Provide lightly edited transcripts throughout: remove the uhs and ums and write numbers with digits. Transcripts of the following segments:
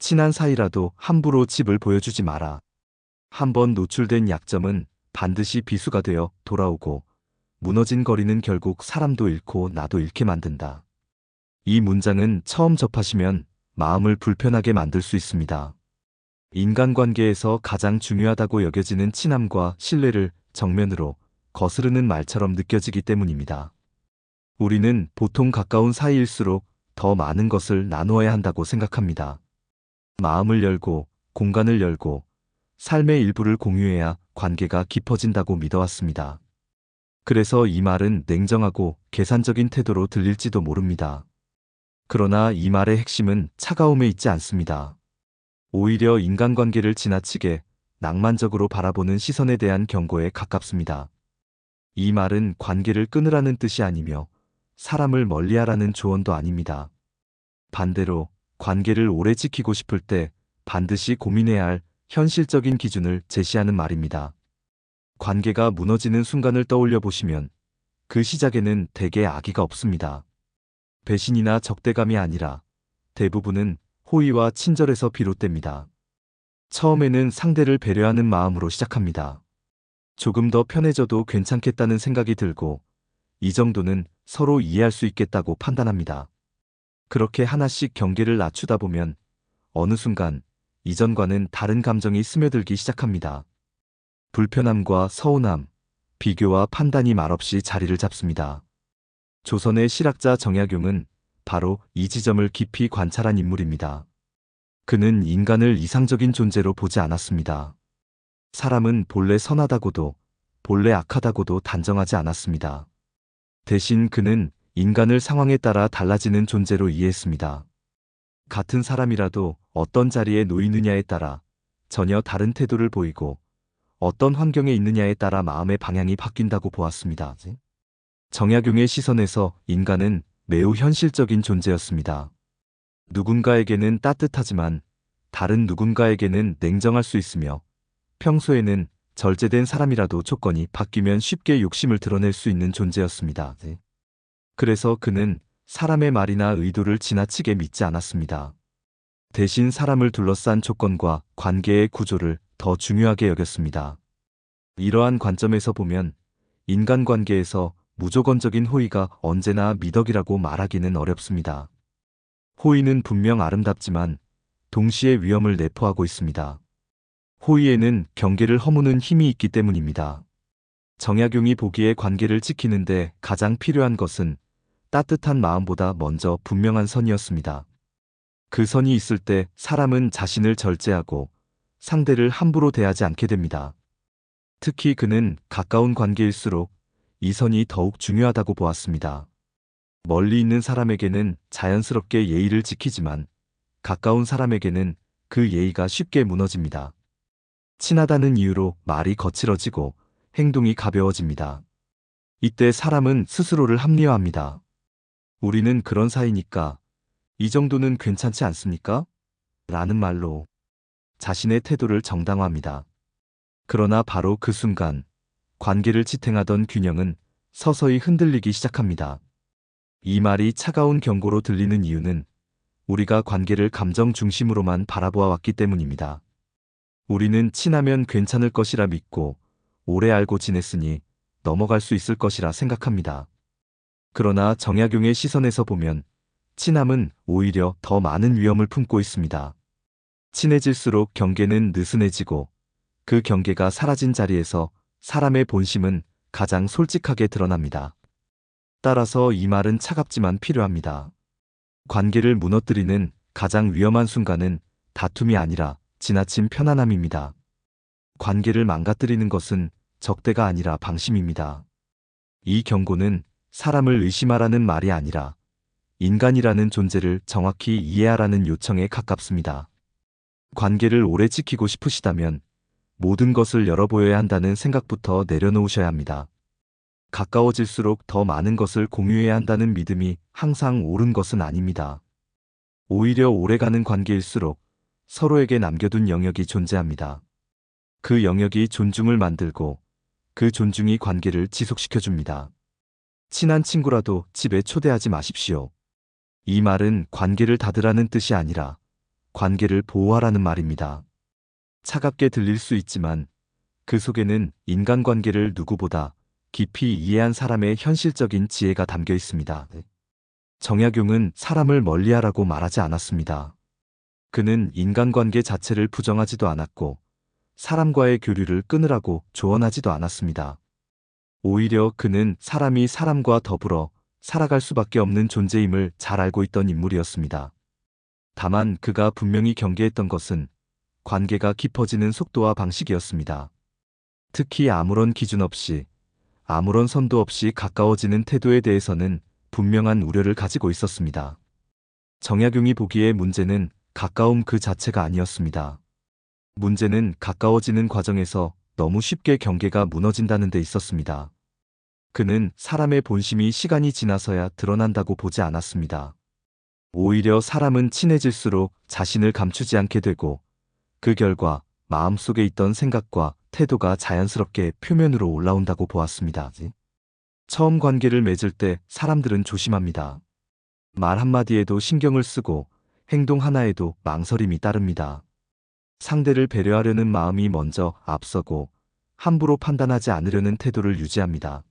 친한 사이라도 함부로 집을 보여주지 마라. 한번 노출된 약점은 반드시 비수가 되어 돌아오고 무너진 거리는 결국 사람도 잃고 나도 잃게 만든다. 이 문장은 처음 접하시면 마음을 불편하게 만들 수 있습니다. 인간관계에서 가장 중요하다고 여겨지는 친함과 신뢰를 정면으로 거스르는 말처럼 느껴지기 때문입니다. 우리는 보통 가까운 사이일수록 더 많은 것을 나누어야 한다고 생각합니다. 마음을 열고 공간을 열고 삶의 일부를 공유해야 관계가 깊어진다고 믿어왔습니다. 그래서 이 말은 냉정하고 계산적인 태도로 들릴지도 모릅니다. 그러나 이 말의 핵심은 차가움에 있지 않습니다. 오히려 인간관계를 지나치게 낭만적으로 바라보는 시선에 대한 경고에 가깝습니다. 이 말은 관계를 끊으라는 뜻이 아니며 사람을 멀리하라는 조언도 아닙니다. 반대로 관계를 오래 지키고 싶을 때 반드시 고민해야 할 현실적인 기준을 제시하는 말입니다. 관계가 무너지는 순간을 떠올려 보시면 그 시작에는 대개 악의가 없습니다. 배신이나 적대감이 아니라 대부분은 호의와 친절에서 비롯됩니다. 처음에는 상대를 배려하는 마음으로 시작합니다. 조금 더 편해져도 괜찮겠다는 생각이 들고 이 정도는 서로 이해할 수 있겠다고 판단합니다. 그렇게 하나씩 경계를 낮추다 보면 어느 순간 이전과는 다른 감정이 스며들기 시작합니다. 불편함과 서운함, 비교와 판단이 말없이 자리를 잡습니다. 조선의 실학자 정약용은 바로 이 지점을 깊이 관찰한 인물입니다. 그는 인간을 이상적인 존재로 보지 않았습니다. 사람은 본래 선하다고도 본래 악하다고도 단정하지 않았습니다. 대신 그는 인간을 상황에 따라 달라지는 존재로 이해했습니다. 같은 사람이라도 어떤 자리에 놓이느냐에 따라 전혀 다른 태도를 보이고 어떤 환경에 있느냐에 따라 마음의 방향이 바뀐다고 보았습니다. 정약용의 시선에서 인간은 매우 현실적인 존재였습니다. 누군가에게는 따뜻하지만 다른 누군가에게는 냉정할 수 있으며 평소에는 절제된 사람이라도 조건이 바뀌면 쉽게 욕심을 드러낼 수 있는 존재였습니다. 그래서 그는 사람의 말이나 의도를 지나치게 믿지 않았습니다. 대신 사람을 둘러싼 조건과 관계의 구조를 더 중요하게 여겼습니다. 이러한 관점에서 보면 인간관계에서 무조건적인 호의가 언제나 미덕이라고 말하기는 어렵습니다. 호의는 분명 아름답지만 동시에 위험을 내포하고 있습니다. 호의에는 경계를 허무는 힘이 있기 때문입니다. 정약용이 보기에 관계를 지키는데 가장 필요한 것은 따뜻한 마음보다 먼저 분명한 선이었습니다. 그 선이 있을 때 사람은 자신을 절제하고 상대를 함부로 대하지 않게 됩니다. 특히 그는 가까운 관계일수록 이 선이 더욱 중요하다고 보았습니다. 멀리 있는 사람에게는 자연스럽게 예의를 지키지만 가까운 사람에게는 그 예의가 쉽게 무너집니다. 친하다는 이유로 말이 거칠어지고 행동이 가벼워집니다. 이때 사람은 스스로를 합리화합니다. 우리는 그런 사이니까 이 정도는 괜찮지 않습니까? 라는 말로 자신의 태도를 정당화합니다. 그러나 바로 그 순간 관계를 지탱하던 균형은 서서히 흔들리기 시작합니다. 이 말이 차가운 경고로 들리는 이유는 우리가 관계를 감정 중심으로만 바라보아 왔기 때문입니다. 우리는 친하면 괜찮을 것이라 믿고 오래 알고 지냈으니 넘어갈 수 있을 것이라 생각합니다. 그러나 정약용의 시선에서 보면 친함은 오히려 더 많은 위험을 품고 있습니다. 친해질수록 경계는 느슨해지고 그 경계가 사라진 자리에서 사람의 본심은 가장 솔직하게 드러납니다. 따라서 이 말은 차갑지만 필요합니다. 관계를 무너뜨리는 가장 위험한 순간은 다툼이 아니라 지나친 편안함입니다. 관계를 망가뜨리는 것은 적대가 아니라 방심입니다. 이 경고는 사람을 의심하라는 말이 아니라 인간이라는 존재를 정확히 이해하라는 요청에 가깝습니다. 관계를 오래 지키고 싶으시다면 모든 것을 열어보여야 한다는 생각부터 내려놓으셔야 합니다. 가까워질수록 더 많은 것을 공유해야 한다는 믿음이 항상 옳은 것은 아닙니다. 오히려 오래가는 관계일수록 서로에게 남겨둔 영역이 존재합니다. 그 영역이 존중을 만들고 그 존중이 관계를 지속시켜줍니다. 친한 친구라도 집에 초대하지 마십시오. 이 말은 관계를 닫으라는 뜻이 아니라 관계를 보호하라는 말입니다. 차갑게 들릴 수 있지만 그 속에는 인간관계를 누구보다 깊이 이해한 사람의 현실적인 지혜가 담겨 있습니다. 정약용은 사람을 멀리하라고 말하지 않았습니다. 그는 인간관계 자체를 부정하지도 않았고 사람과의 교류를 끊으라고 조언하지도 않았습니다. 오히려 그는 사람이 사람과 더불어 살아갈 수밖에 없는 존재임을 잘 알고 있던 인물이었습니다. 다만 그가 분명히 경계했던 것은 관계가 깊어지는 속도와 방식이었습니다. 특히 아무런 기준 없이, 아무런 선도 없이 가까워지는 태도에 대해서는 분명한 우려를 가지고 있었습니다. 정약용이 보기에 문제는 가까움 그 자체가 아니었습니다. 문제는 가까워지는 과정에서 너무 쉽게 경계가 무너진다는 데 있었습니다. 그는 사람의 본심이 시간이 지나서야 드러난다고 보지 않았습니다. 오히려 사람은 친해질수록 자신을 감추지 않게 되고 그 결과 마음속에 있던 생각과 태도가 자연스럽게 표면으로 올라온다고 보았습니다. 처음 관계를 맺을 때 사람들은 조심합니다. 말 한마디에도 신경을 쓰고 행동 하나에도 망설임이 따릅니다. 상대를 배려하려는 마음이 먼저 앞서고 함부로 판단하지 않으려는 태도를 유지합니다.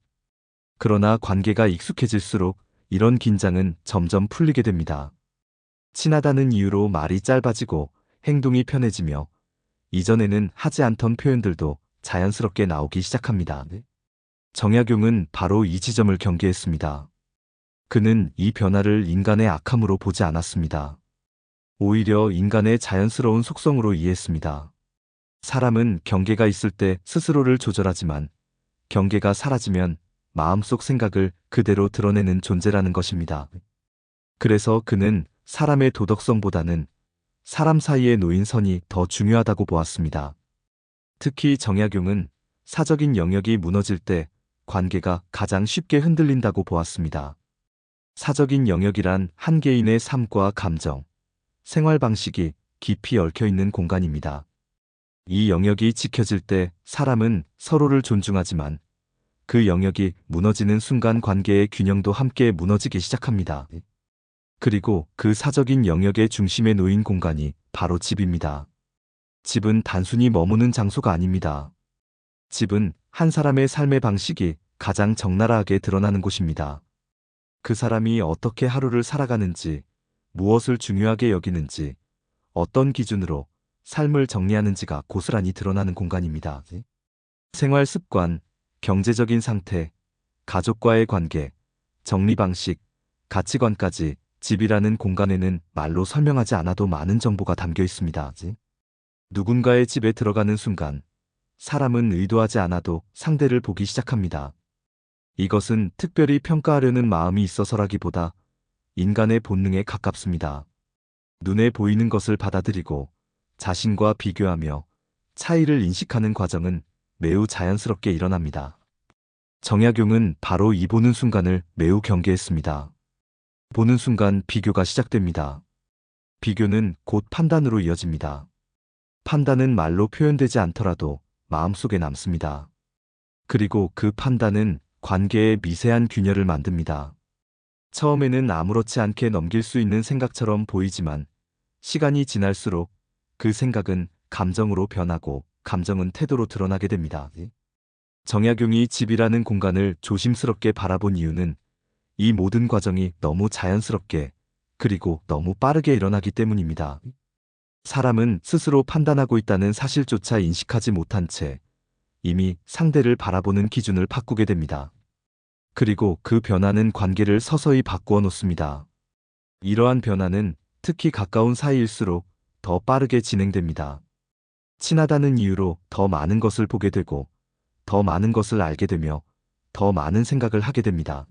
그러나 관계가 익숙해질수록 이런 긴장은 점점 풀리게 됩니다. 친하다는 이유로 말이 짧아지고 행동이 편해지며 이전에는 하지 않던 표현들도 자연스럽게 나오기 시작합니다. 정약용은 바로 이 지점을 경계했습니다. 그는 이 변화를 인간의 악함으로 보지 않았습니다. 오히려 인간의 자연스러운 속성으로 이해했습니다. 사람은 경계가 있을 때 스스로를 조절하지만 경계가 사라지면 마음속 생각을 그대로 드러내는 존재라는 것입니다. 그래서 그는 사람의 도덕성보다는 사람 사이에 놓인 선이 더 중요하다고 보았습니다. 특히 정약용은 사적인 영역이 무너질 때 관계가 가장 쉽게 흔들린다고 보았습니다. 사적인 영역이란 한 개인의 삶과 감정, 생활 방식이 깊이 얽혀 있는 공간입니다. 이 영역이 지켜질 때 사람은 서로를 존중하지만 그 영역이 무너지는 순간 관계의 균형도 함께 무너지기 시작합니다. 그리고 그 사적인 영역의 중심에 놓인 공간이 바로 집입니다. 집은 단순히 머무는 장소가 아닙니다. 집은 한 사람의 삶의 방식이 가장 적나라하게 드러나는 곳입니다. 그 사람이 어떻게 하루를 살아가는지, 무엇을 중요하게 여기는지, 어떤 기준으로 삶을 정리하는지가 고스란히 드러나는 공간입니다. 생활 습관, 경제적인 상태, 가족과의 관계, 정리 방식, 가치관까지 집이라는 공간에는 말로 설명하지 않아도 많은 정보가 담겨 있습니다. 누군가의 집에 들어가는 순간 사람은 의도하지 않아도 상대를 보기 시작합니다. 이것은 특별히 평가하려는 마음이 있어서라기보다 인간의 본능에 가깝습니다. 눈에 보이는 것을 받아들이고 자신과 비교하며 차이를 인식하는 과정은 매우 자연스럽게 일어납니다. 정약용은 바로 이 보는 순간을 매우 경계했습니다. 보는 순간 비교가 시작됩니다. 비교는 곧 판단으로 이어집니다. 판단은 말로 표현되지 않더라도 마음속에 남습니다. 그리고 그 판단은 관계의 미세한 균열을 만듭니다. 처음에는 아무렇지 않게 넘길 수 있는 생각처럼 보이지만 시간이 지날수록 그 생각은 감정으로 변하고 감정은 태도로 드러나게 됩니다. 정약용이 집이라는 공간을 조심스럽게 바라본 이유는 이 모든 과정이 너무 자연스럽게 그리고 너무 빠르게 일어나기 때문입니다. 사람은 스스로 판단하고 있다는 사실조차 인식하지 못한 채 이미 상대를 바라보는 기준을 바꾸게 됩니다. 그리고 그 변화는 관계를 서서히 바꾸어 놓습니다. 이러한 변화는 특히 가까운 사이일수록 더 빠르게 진행됩니다. 친하다는 이유로 더 많은 것을 보게 되고 더 많은 것을 알게 되며 더 많은 생각을 하게 됩니다.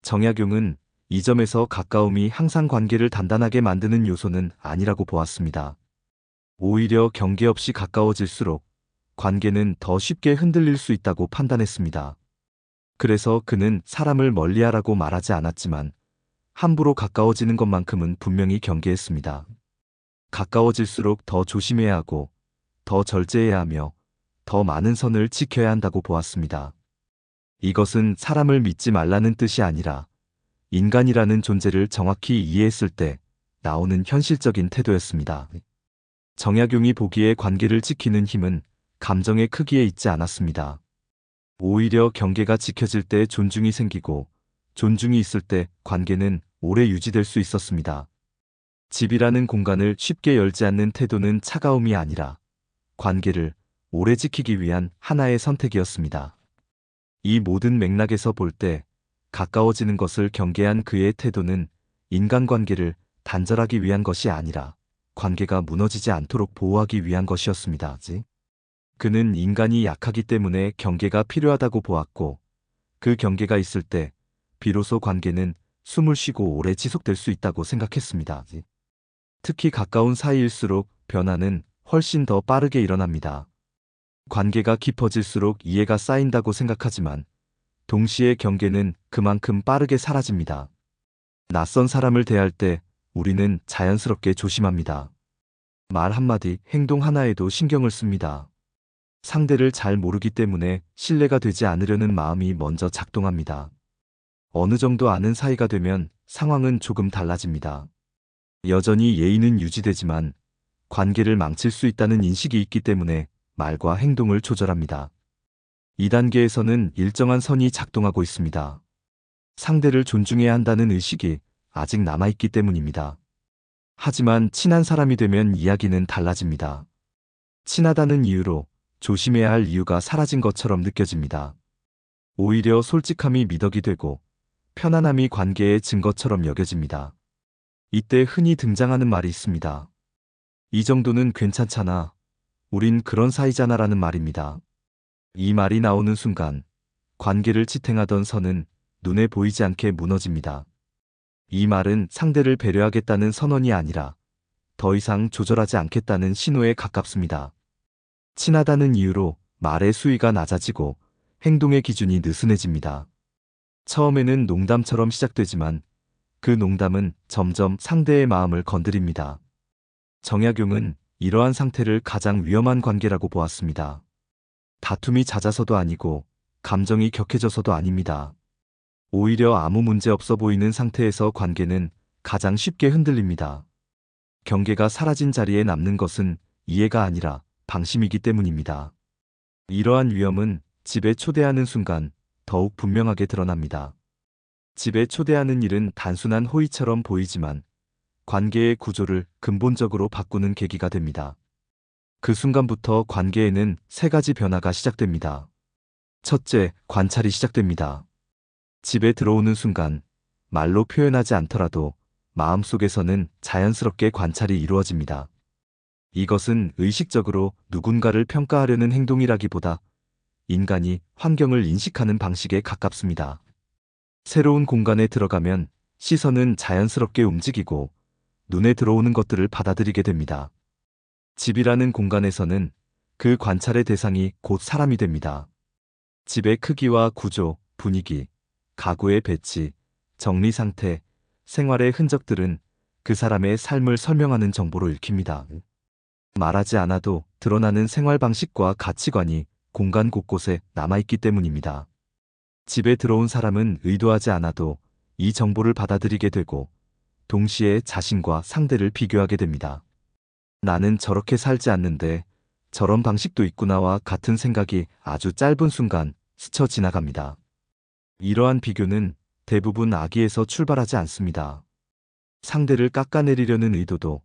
정약용은 이 점에서 가까움이 항상 관계를 단단하게 만드는 요소는 아니라고 보았습니다. 오히려 경계 없이 가까워질수록 관계는 더 쉽게 흔들릴 수 있다고 판단했습니다. 그래서 그는 사람을 멀리하라고 말하지 않았지만 함부로 가까워지는 것만큼은 분명히 경계했습니다. 가까워질수록 더 조심해야 하고 더 절제해야 하며 더 많은 선을 지켜야 한다고 보았습니다. 이것은 사람을 믿지 말라는 뜻이 아니라 인간이라는 존재를 정확히 이해했을 때 나오는 현실적인 태도였습니다. 정약용이 보기에 관계를 지키는 힘은 감정의 크기에 있지 않았습니다. 오히려 경계가 지켜질 때 존중이 생기고 존중이 있을 때 관계는 오래 유지될 수 있었습니다. 집이라는 공간을 쉽게 열지 않는 태도는 차가움이 아니라 관계를 오래 지키기 위한 하나의 선택이었습니다. 이 모든 맥락에서 볼 때 가까워지는 것을 경계한 그의 태도는 인간관계를 단절하기 위한 것이 아니라 관계가 무너지지 않도록 보호하기 위한 것이었습니다. 그는 인간이 약하기 때문에 경계가 필요하다고 보았고 그 경계가 있을 때 비로소 관계는 숨을 쉬고 오래 지속될 수 있다고 생각했습니다. 특히 가까운 사이일수록 변화는 훨씬 더 빠르게 일어납니다. 관계가 깊어질수록 이해가 쌓인다고 생각하지만 동시에 경계는 그만큼 빠르게 사라집니다. 낯선 사람을 대할 때 우리는 자연스럽게 조심합니다. 말 한마디, 행동 하나에도 신경을 씁니다. 상대를 잘 모르기 때문에 신뢰가 되지 않으려는 마음이 먼저 작동합니다. 어느 정도 아는 사이가 되면 상황은 조금 달라집니다. 여전히 예의는 유지되지만 관계를 망칠 수 있다는 인식이 있기 때문에 말과 행동을 조절합니다. 이 단계에서는 일정한 선이 작동하고 있습니다. 상대를 존중해야 한다는 의식이 아직 남아있기 때문입니다. 하지만 친한 사람이 되면 이야기는 달라집니다. 친하다는 이유로 조심해야 할 이유가 사라진 것처럼 느껴집니다. 오히려 솔직함이 미덕이 되고 편안함이 관계의 증거처럼 여겨집니다. 이때 흔히 등장하는 말이 있습니다. 이 정도는 괜찮잖아. 우린 그런 사이잖아라는 말입니다. 이 말이 나오는 순간 관계를 지탱하던 선은 눈에 보이지 않게 무너집니다. 이 말은 상대를 배려하겠다는 선언이 아니라 더 이상 조절하지 않겠다는 신호에 가깝습니다. 친하다는 이유로 말의 수위가 낮아지고 행동의 기준이 느슨해집니다. 처음에는 농담처럼 시작되지만 그 농담은 점점 상대의 마음을 건드립니다. 정약용은 이러한 상태를 가장 위험한 관계라고 보았습니다. 다툼이 잦아서도 아니고 감정이 격해져서도 아닙니다. 오히려 아무 문제 없어 보이는 상태에서 관계는 가장 쉽게 흔들립니다. 경계가 사라진 자리에 남는 것은 이해가 아니라 방심이기 때문입니다. 이러한 위험은 집에 초대하는 순간 더욱 분명하게 드러납니다. 집에 초대하는 일은 단순한 호의처럼 보이지만 관계의 구조를 근본적으로 바꾸는 계기가 됩니다. 그 순간부터 관계에는 세 가지 변화가 시작됩니다. 첫째, 관찰이 시작됩니다. 집에 들어오는 순간 말로 표현하지 않더라도 마음속에서는 자연스럽게 관찰이 이루어집니다. 이것은 의식적으로 누군가를 평가하려는 행동이라기보다 인간이 환경을 인식하는 방식에 가깝습니다. 새로운 공간에 들어가면 시선은 자연스럽게 움직이고 눈에 들어오는 것들을 받아들이게 됩니다. 집이라는 공간에서는 그 관찰의 대상이 곧 사람이 됩니다. 집의 크기와 구조, 분위기, 가구의 배치, 정리 상태, 생활의 흔적들은 그 사람의 삶을 설명하는 정보로 읽힙니다. 말하지 않아도 드러나는 생활 방식과 가치관이 공간 곳곳에 남아있기 때문입니다. 집에 들어온 사람은 의도하지 않아도 이 정보를 받아들이게 되고 동시에 자신과 상대를 비교하게 됩니다. 나는 저렇게 살지 않는데 저런 방식도 있구나와 같은 생각이 아주 짧은 순간 스쳐 지나갑니다. 이러한 비교는 대부분 악의에서 출발하지 않습니다. 상대를 깎아내리려는 의도도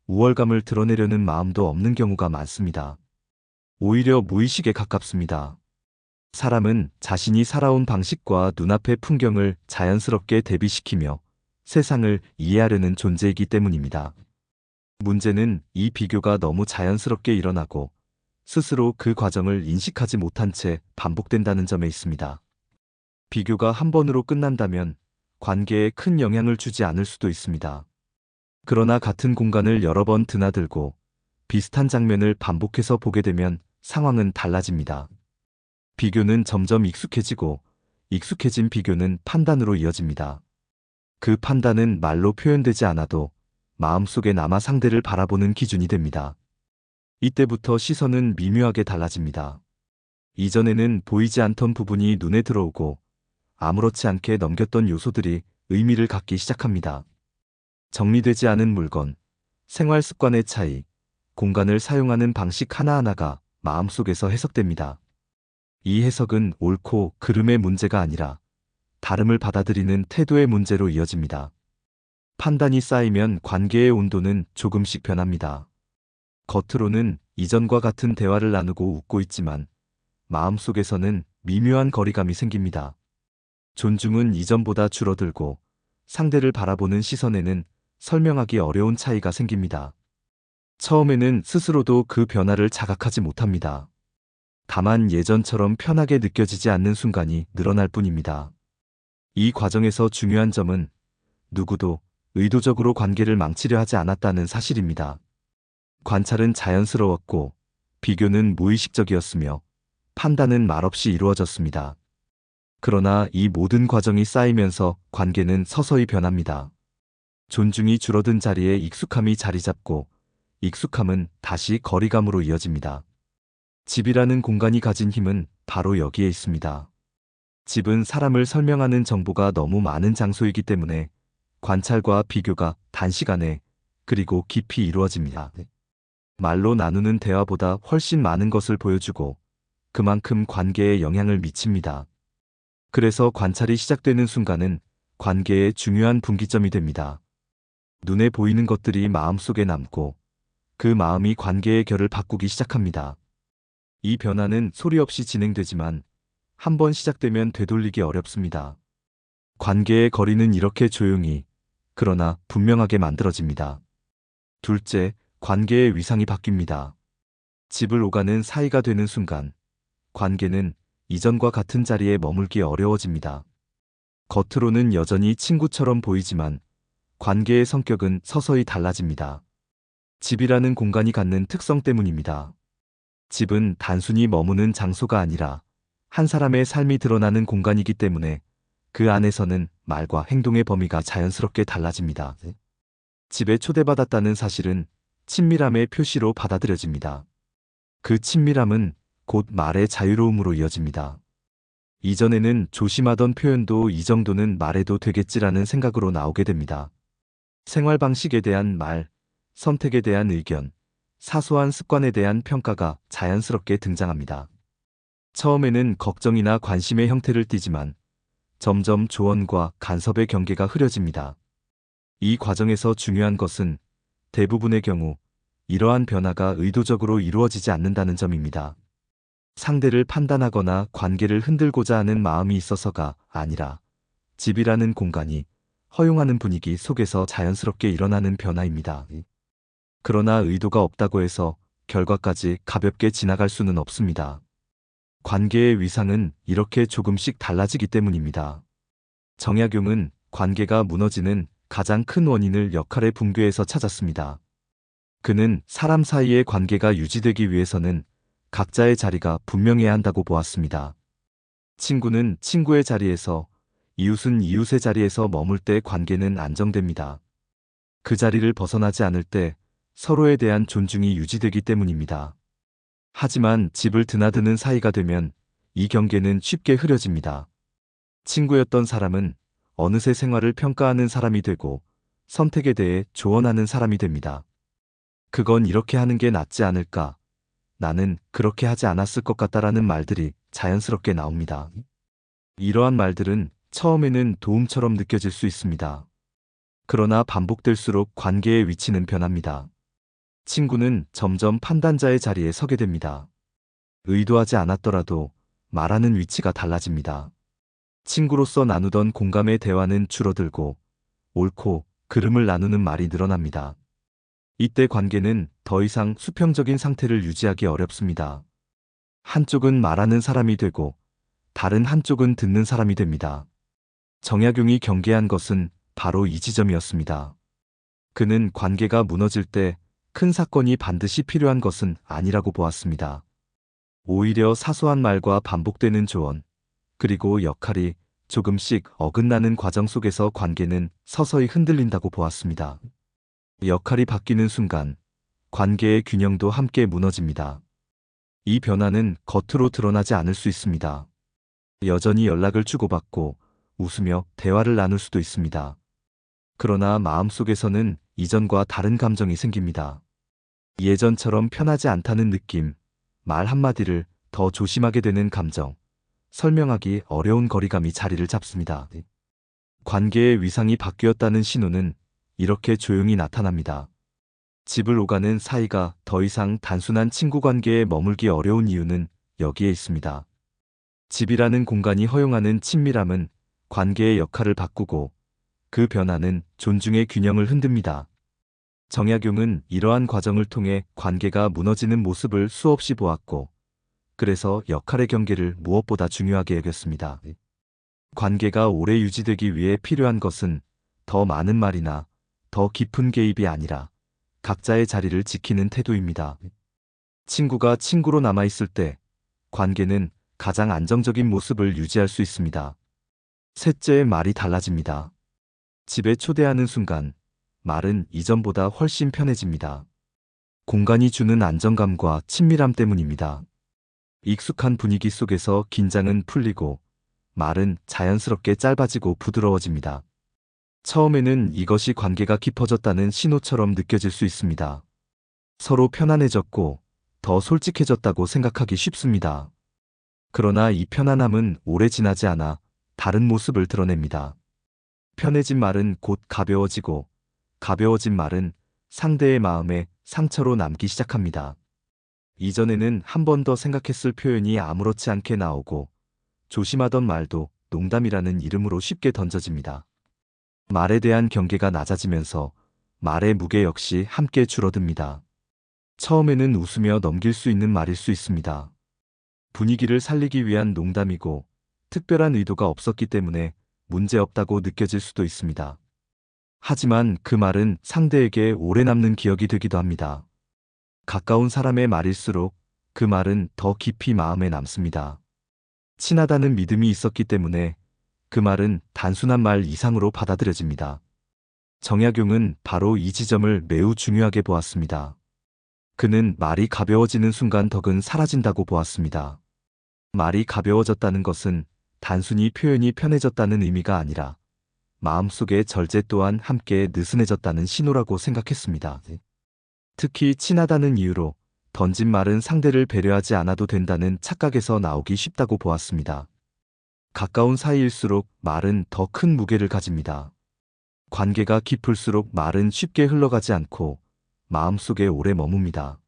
우월감을 드러내려는 마음도 없는 경우가 많습니다. 오히려 무의식에 가깝습니다. 사람은 자신이 살아온 방식과 눈앞의 풍경을 자연스럽게 대비시키며 세상을 이해하려는 존재이기 때문입니다. 문제는 이 비교가 너무 자연스럽게 일어나고 스스로 그 과정을 인식하지 못한 채 반복된다는 점에 있습니다. 비교가 한 번으로 끝난다면 관계에 큰 영향을 주지 않을 수도 있습니다. 그러나 같은 공간을 여러 번 드나들고 비슷한 장면을 반복해서 보게 되면 상황은 달라집니다. 비교는 점점 익숙해지고 익숙해진 비교는 판단으로 이어집니다. 그 판단은 말로 표현되지 않아도 마음속에 남아 상대를 바라보는 기준이 됩니다. 이때부터 시선은 미묘하게 달라집니다. 이전에는 보이지 않던 부분이 눈에 들어오고 아무렇지 않게 넘겼던 요소들이 의미를 갖기 시작합니다. 정리되지 않은 물건, 생활 습관의 차이, 공간을 사용하는 방식 하나하나가 마음속에서 해석됩니다. 이 해석은 옳고 그름의 문제가 아니라 다름을 받아들이는 태도의 문제로 이어집니다. 판단이 쌓이면 관계의 온도는 조금씩 변합니다. 겉으로는 이전과 같은 대화를 나누고 웃고 있지만 마음속에서는 미묘한 거리감이 생깁니다. 존중은 이전보다 줄어들고 상대를 바라보는 시선에는 설명하기 어려운 차이가 생깁니다. 처음에는 스스로도 그 변화를 자각하지 못합니다. 다만 예전처럼 편하게 느껴지지 않는 순간이 늘어날 뿐입니다. 이 과정에서 중요한 점은 누구도 의도적으로 관계를 망치려 하지 않았다는 사실입니다. 관찰은 자연스러웠고 비교는 무의식적이었으며 판단은 말없이 이루어졌습니다. 그러나 이 모든 과정이 쌓이면서 관계는 서서히 변합니다. 존중이 줄어든 자리에 익숙함이 자리 잡고 익숙함은 다시 거리감으로 이어집니다. 집이라는 공간이 가진 힘은 바로 여기에 있습니다. 집은 사람을 설명하는 정보가 너무 많은 장소이기 때문에 관찰과 비교가 단시간에 그리고 깊이 이루어집니다. 말로 나누는 대화보다 훨씬 많은 것을 보여주고 그만큼 관계에 영향을 미칩니다. 그래서 관찰이 시작되는 순간은 관계의 중요한 분기점이 됩니다. 눈에 보이는 것들이 마음속에 남고 그 마음이 관계의 결을 바꾸기 시작합니다. 이 변화는 소리 없이 진행되지만 한번 시작되면 되돌리기 어렵습니다. 관계의 거리는 이렇게 조용히 그러나 분명하게 만들어집니다. 둘째, 관계의 위상이 바뀝니다. 집을 오가는 사이가 되는 순간 관계는 이전과 같은 자리에 머물기 어려워집니다. 겉으로는 여전히 친구처럼 보이지만 관계의 성격은 서서히 달라집니다. 집이라는 공간이 갖는 특성 때문입니다. 집은 단순히 머무는 장소가 아니라 한 사람의 삶이 드러나는 공간이기 때문에 그 안에서는 말과 행동의 범위가 자연스럽게 달라집니다. 집에 초대받았다는 사실은 친밀함의 표시로 받아들여집니다. 그 친밀함은 곧 말의 자유로움으로 이어집니다. 이전에는 조심하던 표현도 이 정도는 말해도 되겠지라는 생각으로 나오게 됩니다. 생활 방식에 대한 말, 선택에 대한 의견, 사소한 습관에 대한 평가가 자연스럽게 등장합니다. 처음에는 걱정이나 관심의 형태를 띠지만 점점 조언과 간섭의 경계가 흐려집니다. 이 과정에서 중요한 것은 대부분의 경우 이러한 변화가 의도적으로 이루어지지 않는다는 점입니다. 상대를 판단하거나 관계를 흔들고자 하는 마음이 있어서가 아니라 집이라는 공간이 허용하는 분위기 속에서 자연스럽게 일어나는 변화입니다. 그러나 의도가 없다고 해서 결과까지 가볍게 지나갈 수는 없습니다. 관계의 위상은 이렇게 조금씩 달라지기 때문입니다. 정약용은 관계가 무너지는 가장 큰 원인을 역할의 붕괴에서 찾았습니다. 그는 사람 사이의 관계가 유지되기 위해서는 각자의 자리가 분명해야 한다고 보았습니다. 친구는 친구의 자리에서, 이웃은 이웃의 자리에서 머물 때 관계는 안정됩니다. 그 자리를 벗어나지 않을 때 서로에 대한 존중이 유지되기 때문입니다. 하지만 집을 드나드는 사이가 되면 이 경계는 쉽게 흐려집니다. 친구였던 사람은 어느새 생활을 평가하는 사람이 되고 선택에 대해 조언하는 사람이 됩니다. 그건 이렇게 하는 게 낫지 않을까? 나는 그렇게 하지 않았을 것 같다라는 말들이 자연스럽게 나옵니다. 이러한 말들은 처음에는 도움처럼 느껴질 수 있습니다. 그러나 반복될수록 관계의 위치는 변합니다. 친구는 점점 판단자의 자리에 서게 됩니다. 의도하지 않았더라도 말하는 위치가 달라집니다. 친구로서 나누던 공감의 대화는 줄어들고 옳고 그름을 나누는 말이 늘어납니다. 이때 관계는 더 이상 수평적인 상태를 유지하기 어렵습니다. 한쪽은 말하는 사람이 되고 다른 한쪽은 듣는 사람이 됩니다. 정약용이 경계한 것은 바로 이 지점이었습니다. 그는 관계가 무너질 때 큰 사건이 반드시 필요한 것은 아니라고 보았습니다. 오히려 사소한 말과 반복되는 조언, 그리고 역할이 조금씩 어긋나는 과정 속에서 관계는 서서히 흔들린다고 보았습니다. 역할이 바뀌는 순간 관계의 균형도 함께 무너집니다. 이 변화는 겉으로 드러나지 않을 수 있습니다. 여전히 연락을 주고받고 웃으며 대화를 나눌 수도 있습니다. 그러나 마음속에서는 이전과 다른 감정이 생깁니다. 예전처럼 편하지 않다는 느낌, 말 한마디를 더 조심하게 되는 감정, 설명하기 어려운 거리감이 자리를 잡습니다. 관계의 위상이 바뀌었다는 신호는 이렇게 조용히 나타납니다. 집을 오가는 사이가 더 이상 단순한 친구 관계에 머물기 어려운 이유는 여기에 있습니다. 집이라는 공간이 허용하는 친밀함은 관계의 역할을 바꾸고 그 변화는 존중의 균형을 흔듭니다. 정약용은 이러한 과정을 통해 관계가 무너지는 모습을 수없이 보았고, 그래서 역할의 경계를 무엇보다 중요하게 여겼습니다. 관계가 오래 유지되기 위해 필요한 것은 더 많은 말이나 더 깊은 개입이 아니라 각자의 자리를 지키는 태도입니다. 친구가 친구로 남아있을 때 관계는 가장 안정적인 모습을 유지할 수 있습니다. 셋째의 말이 달라집니다. 집에 초대하는 순간 말은 이전보다 훨씬 편해집니다. 공간이 주는 안정감과 친밀함 때문입니다. 익숙한 분위기 속에서 긴장은 풀리고 말은 자연스럽게 짧아지고 부드러워집니다. 처음에는 이것이 관계가 깊어졌다는 신호처럼 느껴질 수 있습니다. 서로 편안해졌고 더 솔직해졌다고 생각하기 쉽습니다. 그러나 이 편안함은 오래 지나지 않아 다른 모습을 드러냅니다. 편해진 말은 곧 가벼워지고, 가벼워진 말은 상대의 마음에 상처로 남기 시작합니다. 이전에는 한 번 더 생각했을 표현이 아무렇지 않게 나오고, 조심하던 말도 농담이라는 이름으로 쉽게 던져집니다. 말에 대한 경계가 낮아지면서 말의 무게 역시 함께 줄어듭니다. 처음에는 웃으며 넘길 수 있는 말일 수 있습니다. 분위기를 살리기 위한 농담이고 특별한 의도가 없었기 때문에 문제없다고 느껴질 수도 있습니다. 하지만 그 말은 상대에게 오래 남는 기억이 되기도 합니다. 가까운 사람의 말일수록 그 말은 더 깊이 마음에 남습니다. 친하다는 믿음이 있었기 때문에 그 말은 단순한 말 이상으로 받아들여집니다. 정약용은 바로 이 지점을 매우 중요하게 보았습니다. 그는 말이 가벼워지는 순간 덕은 사라진다고 보았습니다. 말이 가벼워졌다는 것은 단순히 표현이 편해졌다는 의미가 아니라 마음속의 절제 또한 함께 느슨해졌다는 신호라고 생각했습니다. 특히 친하다는 이유로 던진 말은 상대를 배려하지 않아도 된다는 착각에서 나오기 쉽다고 보았습니다. 가까운 사이일수록 말은 더 큰 무게를 가집니다. 관계가 깊을수록 말은 쉽게 흘러가지 않고 마음속에 오래 머뭅니다.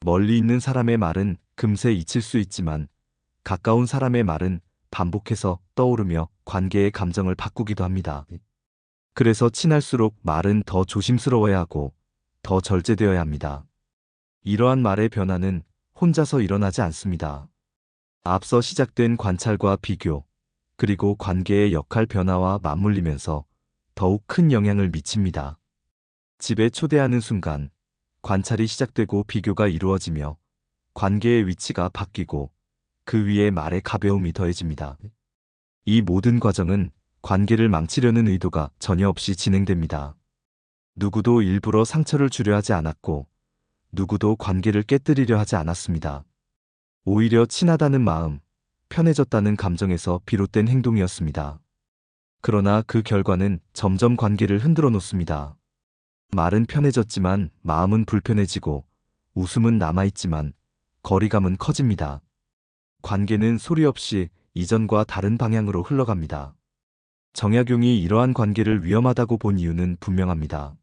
멀리 있는 사람의 말은 금세 잊힐 수 있지만 가까운 사람의 말은 반복해서 떠오르며 관계의 감정을 바꾸기도 합니다. 그래서 친할수록 말은 더 조심스러워야 하고 더 절제되어야 합니다. 이러한 말의 변화는 혼자서 일어나지 않습니다. 앞서 시작된 관찰과 비교, 그리고 관계의 역할 변화와 맞물리면서 더욱 큰 영향을 미칩니다. 집에 초대하는 순간 관찰이 시작되고 비교가 이루어지며 관계의 위치가 바뀌고 그 위에 말의 가벼움이 더해집니다. 이 모든 과정은 관계를 망치려는 의도가 전혀 없이 진행됩니다. 누구도 일부러 상처를 주려 하지 않았고 누구도 관계를 깨뜨리려 하지 않았습니다. 오히려 친하다는 마음, 편해졌다는 감정에서 비롯된 행동이었습니다. 그러나 그 결과는 점점 관계를 흔들어 놓습니다. 말은 편해졌지만 마음은 불편해지고 웃음은 남아있지만 거리감은 커집니다. 관계는 소리 없이 이전과 다른 방향으로 흘러갑니다. 정약용이 이러한 관계를 위험하다고 본 이유는 분명합니다.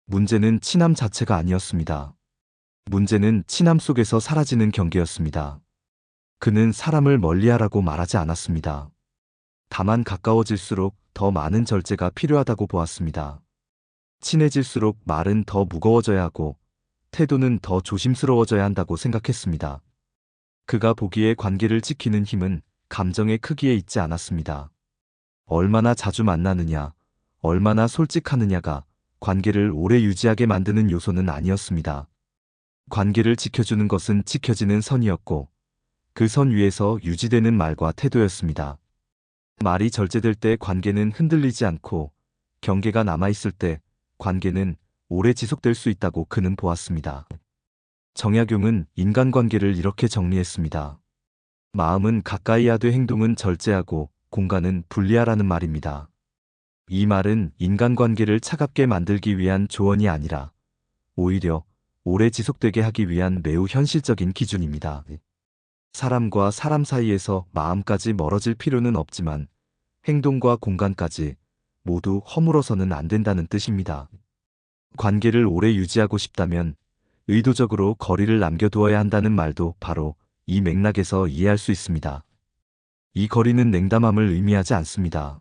문제는 친함 자체가 아니었습니다. 문제는 친함 속에서 사라지는 경계였습니다. 그는 사람을 멀리하라고 말하지 않았습니다. 다만 가까워질수록 더 많은 절제가 필요하다고 보았습니다. 친해질수록 말은 더 무거워져야 하고 태도는 더 조심스러워져야 한다고 생각했습니다. 그가 보기에 관계를 지키는 힘은 감정의 크기에 있지 않았습니다. 얼마나 자주 만나느냐, 얼마나 솔직하느냐가 관계를 오래 유지하게 만드는 요소는 아니었습니다. 관계를 지켜주는 것은 지켜지는 선이었고 그 선 위에서 유지되는 말과 태도였습니다. 말이 절제될 때 관계는 흔들리지 않고 경계가 남아있을 때 관계는 오래 지속될 수 있다고 그는 보았습니다. 정약용은 인간관계를 이렇게 정리했습니다. 마음은 가까이 하되 행동은 절제하고 공간은 분리하라는 말입니다. 이 말은 인간관계를 차갑게 만들기 위한 조언이 아니라 오히려 오래 지속되게 하기 위한 매우 현실적인 기준입니다. 사람과 사람 사이에서 마음까지 멀어질 필요는 없지만 행동과 공간까지 모두 허물어서는 안 된다는 뜻입니다. 관계를 오래 유지하고 싶다면 의도적으로 거리를 남겨두어야 한다는 말도 바로 이 맥락에서 이해할 수 있습니다. 이 거리는 냉담함을 의미하지 않습니다.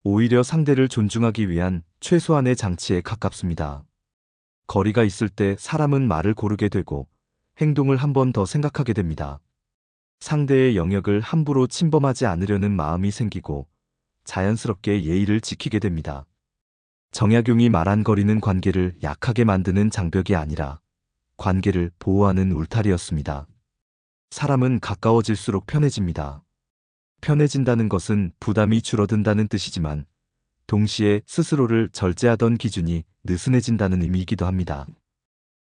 오히려 상대를 존중하기 위한 최소한의 장치에 가깝습니다. 거리가 있을 때 사람은 말을 고르게 되고 행동을 한 번 더 생각하게 됩니다. 상대의 영역을 함부로 침범하지 않으려는 마음이 생기고 자연스럽게 예의를 지키게 됩니다. 정약용이 말한 거리는 관계를 약하게 만드는 장벽이 아니라 관계를 보호하는 울타리였습니다. 사람은 가까워질수록 편해집니다. 편해진다는 것은 부담이 줄어든다는 뜻이지만 동시에 스스로를 절제하던 기준이 느슨해진다는 의미이기도 합니다.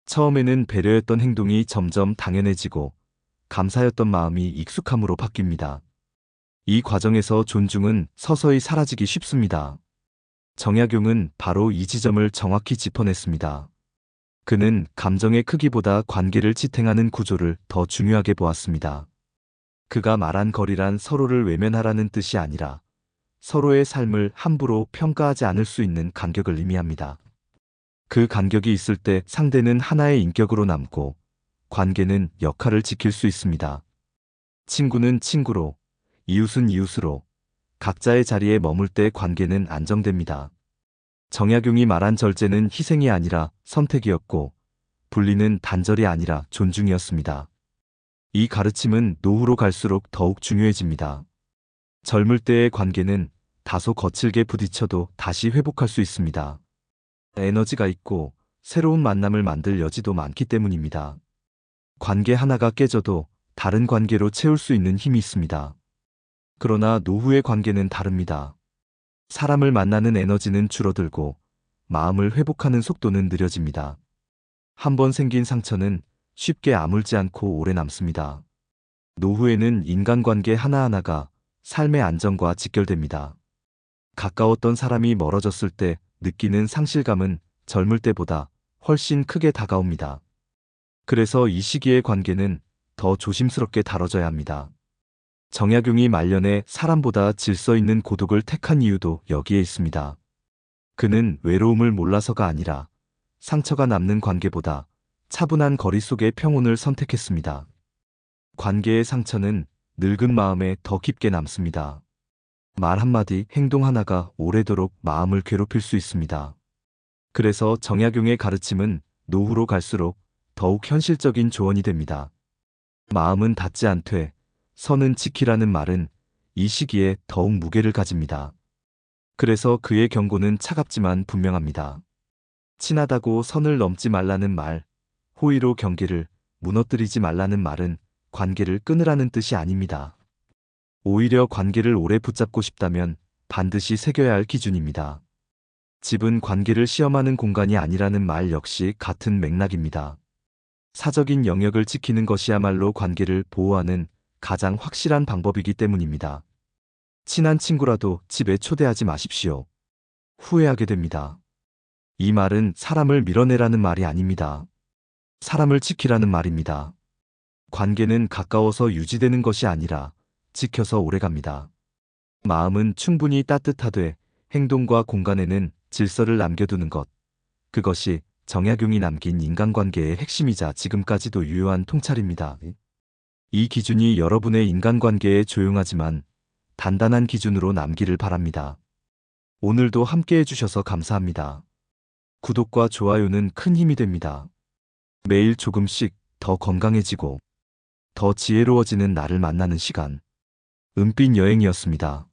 처음에는 배려했던 행동이 점점 당연해지고 감사였던 마음이 익숙함으로 바뀝니다. 이 과정에서 존중은 서서히 사라지기 쉽습니다. 정약용은 바로 이 지점을 정확히 짚어냈습니다. 그는 감정의 크기보다 관계를 지탱하는 구조를 더 중요하게 보았습니다. 그가 말한 거리란 서로를 외면하라는 뜻이 아니라 서로의 삶을 함부로 평가하지 않을 수 있는 간격을 의미합니다. 그 간격이 있을 때 상대는 하나의 인격으로 남고 관계는 역할을 지킬 수 있습니다. 친구는 친구로, 이웃은 이웃으로 각자의 자리에 머물 때 관계는 안정됩니다. 정약용이 말한 절제는 희생이 아니라 선택이었고 분리는 단절이 아니라 존중이었습니다. 이 가르침은 노후로 갈수록 더욱 중요해집니다. 젊을 때의 관계는 다소 거칠게 부딪혀도 다시 회복할 수 있습니다. 에너지가 있고 새로운 만남을 만들 여지도 많기 때문입니다. 관계 하나가 깨져도 다른 관계로 채울 수 있는 힘이 있습니다. 그러나 노후의 관계는 다릅니다. 사람을 만나는 에너지는 줄어들고 마음을 회복하는 속도는 느려집니다. 한번 생긴 상처는 쉽게 아물지 않고 오래 남습니다. 노후에는 인간관계 하나하나가 삶의 안정과 직결됩니다. 가까웠던 사람이 멀어졌을 때 느끼는 상실감은 젊을 때보다 훨씬 크게 다가옵니다. 그래서 이 시기의 관계는 더 조심스럽게 다뤄져야 합니다. 정약용이 말년에 사람보다 질서 있는 고독을 택한 이유도 여기에 있습니다. 그는 외로움을 몰라서가 아니라 상처가 남는 관계보다 차분한 거리 속의 평온을 선택했습니다. 관계의 상처는 늙은 마음에 더 깊게 남습니다. 말 한마디, 행동 하나가 오래도록 마음을 괴롭힐 수 있습니다. 그래서 정약용의 가르침은 노후로 갈수록 더욱 현실적인 조언이 됩니다. 마음은 닫지 않되 선은 지키라는 말은 이 시기에 더욱 무게를 가집니다. 그래서 그의 경고는 차갑지만 분명합니다. 친하다고 선을 넘지 말라는 말, 호의로 경계를 무너뜨리지 말라는 말은 관계를 끊으라는 뜻이 아닙니다. 오히려 관계를 오래 붙잡고 싶다면 반드시 새겨야 할 기준입니다. 집은 관계를 시험하는 공간이 아니라는 말 역시 같은 맥락입니다. 사적인 영역을 지키는 것이야말로 관계를 보호하는 가장 확실한 방법이기 때문입니다. 친한 친구라도 집에 초대하지 마십시오. 후회하게 됩니다. 이 말은 사람을 밀어내라는 말이 아닙니다. 사람을 지키라는 말입니다. 관계는 가까워서 유지되는 것이 아니라 지켜서 오래갑니다. 마음은 충분히 따뜻하되 행동과 공간에는 질서를 남겨두는 것. 그것이 정약용이 남긴 인간관계의 핵심이자 지금까지도 유효한 통찰입니다. 이 기준이 여러분의 인간관계에 조용하지만 단단한 기준으로 남기를 바랍니다. 오늘도 함께 해주셔서 감사합니다. 구독과 좋아요는 큰 힘이 됩니다. 매일 조금씩 더 건강해지고 더 지혜로워지는 나를 만나는 시간. 은빛 여행이었습니다.